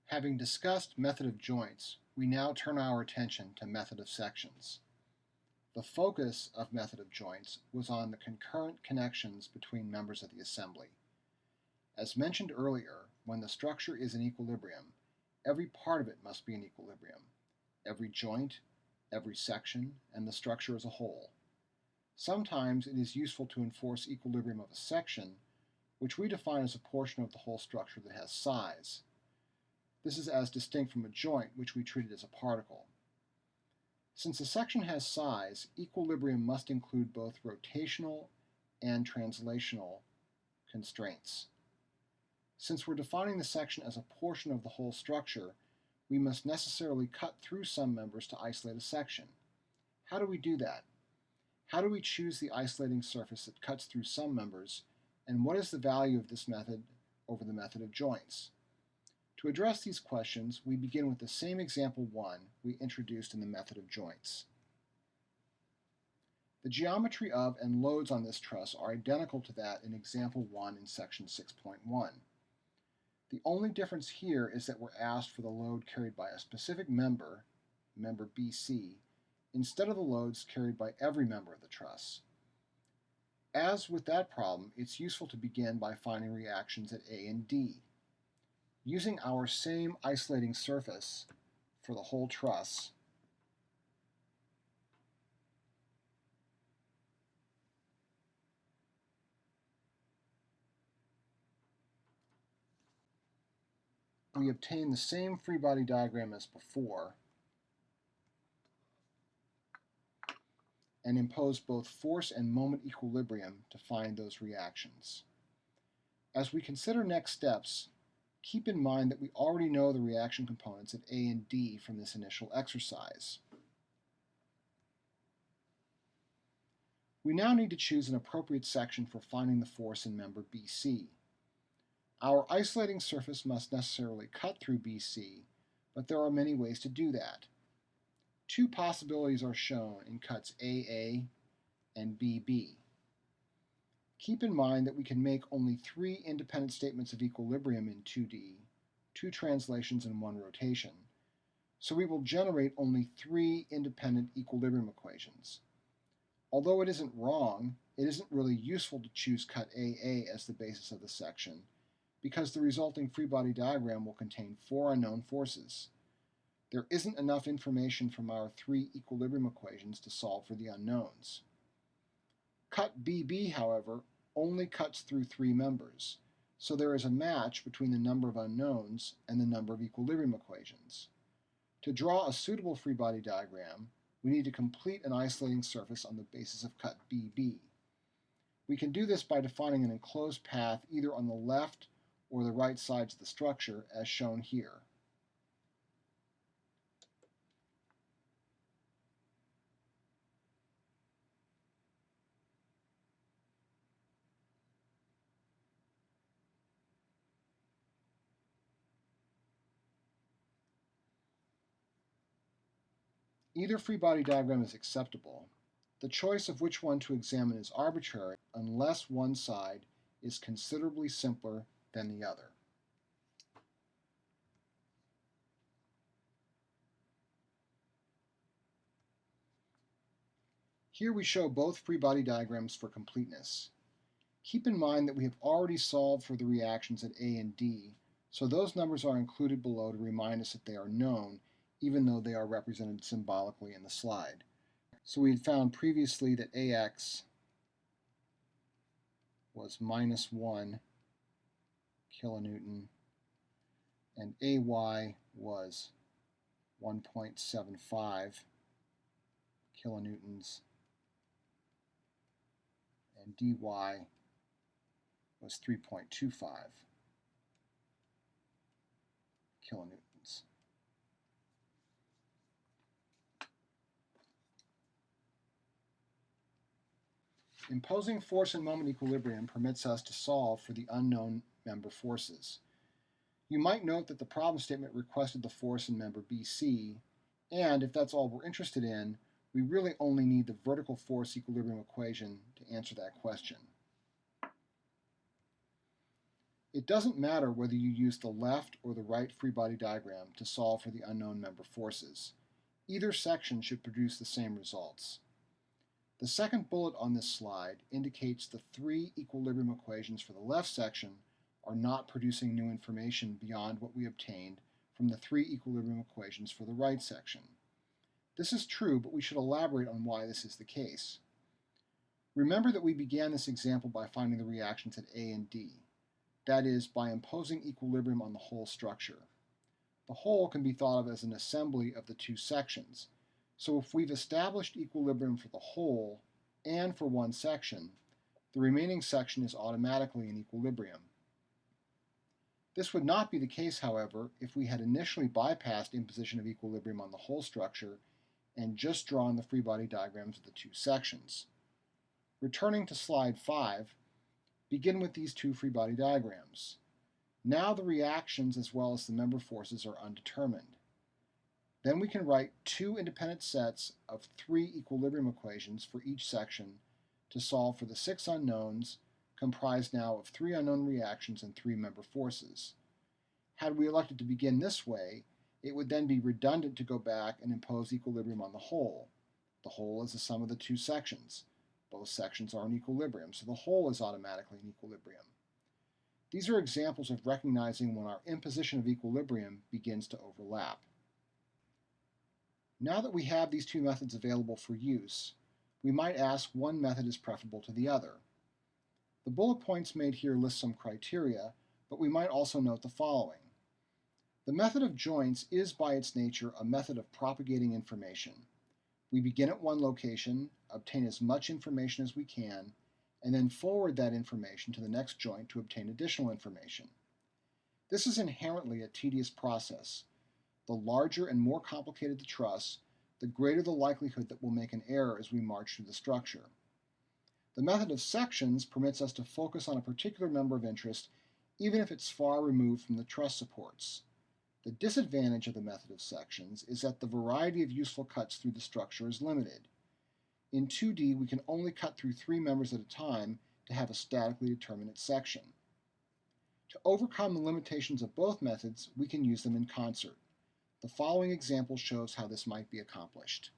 Having discussed method of joints, we now turn our attention to method of sections. The focus of method of joints was on the concurrent connections between members of the assembly. As mentioned earlier, when the structure is in equilibrium, every part of it must be in equilibrium, every joint, every section, and the structure as a whole. Sometimes it is useful to enforce equilibrium of a section, which we define as a portion of the whole structure that has size. This is as distinct from a joint, which we treated as a particle. Since a section has size, equilibrium must include both rotational and translational constraints. Since we're defining the section as a portion of the whole structure, we must necessarily cut through some members to isolate a section. How do we do that? How do we choose the isolating surface that cuts through some members, and what is the value of this method over the method of joints? To address these questions, we begin with the same example 1 we introduced in the method of joints. The geometry of and loads on this truss are identical to that in example 1 in section 6.1. The only difference here is that we're asked for the load carried by a specific member, member BC, instead of the loads carried by every member of the truss. As with that problem, it's useful to begin by finding reactions at A and D. Using our same isolating surface for the whole truss, we obtain the same free body diagram as before and impose both force and moment equilibrium to find those reactions. As we consider next steps, keep in mind that we already know the reaction components at A and D from this initial exercise. We now need to choose an appropriate section for finding the force in member BC. Our isolating surface must necessarily cut through BC, but there are many ways to do that. Two possibilities are shown in cuts AA and BB. Keep in mind that we can make only 3 independent statements of equilibrium in 2D, 2 translations and 1 rotation, so we will generate only 3 independent equilibrium equations. Although it isn't wrong, it isn't really useful to choose cut AA as the basis of the section, because the resulting free body diagram will contain 4 unknown forces. There isn't enough information from our 3 equilibrium equations to solve for the unknowns. Cut BB, however, only cuts through 3 members, so there is a match between the number of unknowns and the number of equilibrium equations. To draw a suitable free body diagram, we need to complete an isolating surface on the basis of cut BB. We can do this by defining an enclosed path either on the left or the right sides of the structure, as shown here. Either free body diagram is acceptable. The choice of which one to examine is arbitrary unless one side is considerably simpler than the other. Here we show both free body diagrams for completeness. Keep in mind that we have already solved for the reactions at A and D, so those numbers are included below to remind us that they are known, even though they are represented symbolically in the slide. So we had found previously that AX was -1 kilonewton and AY was 1.75 kilonewtons and DY was 3.25 kilonewtons. Imposing force and moment equilibrium permits us to solve for the unknown member forces. You might note that the problem statement requested the force in member BC, and if that's all we're interested in, we really only need the vertical force equilibrium equation to answer that question. It doesn't matter whether you use the left or the right free body diagram to solve for the unknown member forces. Either section should produce the same results. The second bullet on this slide indicates the three equilibrium equations for the left section are not producing new information beyond what we obtained from the three equilibrium equations for the right section. This is true, but we should elaborate on why this is the case. Remember that we began this example by finding the reactions at A and D, that is, by imposing equilibrium on the whole structure. The whole can be thought of as an assembly of the two sections, so if we've established equilibrium for the whole and for one section, the remaining section is automatically in equilibrium. This would not be the case, however, if we had initially bypassed imposition of equilibrium on the whole structure and just drawn the free body diagrams of the two sections. Returning to slide 5, begin with these two free body diagrams. Now the reactions as well as the member forces are undetermined. Then we can write two independent sets of three equilibrium equations for each section to solve for the 6 unknowns, comprised now of 3 unknown reactions and 3 member forces. Had we elected to begin this way, it would then be redundant to go back and impose equilibrium on the whole. The whole is the sum of the two sections. Both sections are in equilibrium, so the whole is automatically in equilibrium. These are examples of recognizing when our imposition of equilibrium begins to overlap. Now that we have these two methods available for use, we might ask one method is preferable to the other. The bullet points made here list some criteria, but we might also note the following. The method of joints is by its nature a method of propagating information. We begin at one location, obtain as much information as we can, and then forward that information to the next joint to obtain additional information. This is inherently a tedious process. The larger and more complicated the truss, the greater the likelihood that we'll make an error as we march through the structure. The method of sections permits us to focus on a particular member of interest, even if it's far removed from the truss supports. The disadvantage of the method of sections is that the variety of useful cuts through the structure is limited. In 2D, we can only cut through 3 members at a time to have a statically determinate section. To overcome the limitations of both methods, we can use them in concert. The following example shows how this might be accomplished.